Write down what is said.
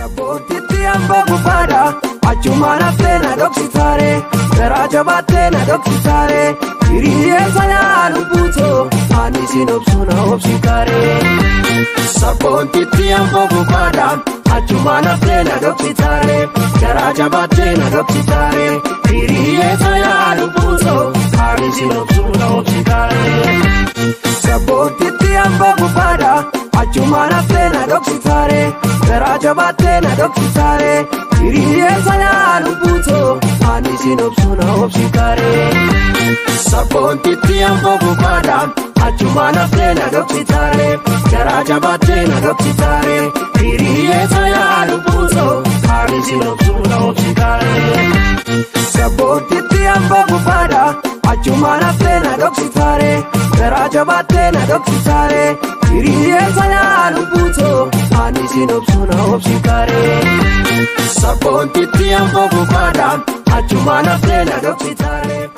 Sabotiti amba bufada, achumana plena doxitare, Seraja batena doxitare, Iriye saya luputo, Anisi nopsuna opsikare. Sabotiti amba bufada, achumana plena doxitare, Seraja batena doxitare, Iriye saya luputo, Anisi nopsuna opsikare. Sabotiti amba bufada, achumana plena doxitare, Seraja batena doxitare, Iriye saya luputo, Anisi nopsuna opsikare. Sabotiti amba bufada, achumana plena doxitare, Seraja batena doxitare, Iriye saya luputo, Anisi nopsuna opsikare. Sabotiti amba bufada, achumana plena doxitare, Seraja batena doxitare, Iriye saya luputo, Anisi nopsuna opsikare. Sabotiti amba bufada, achumana plena doxitare.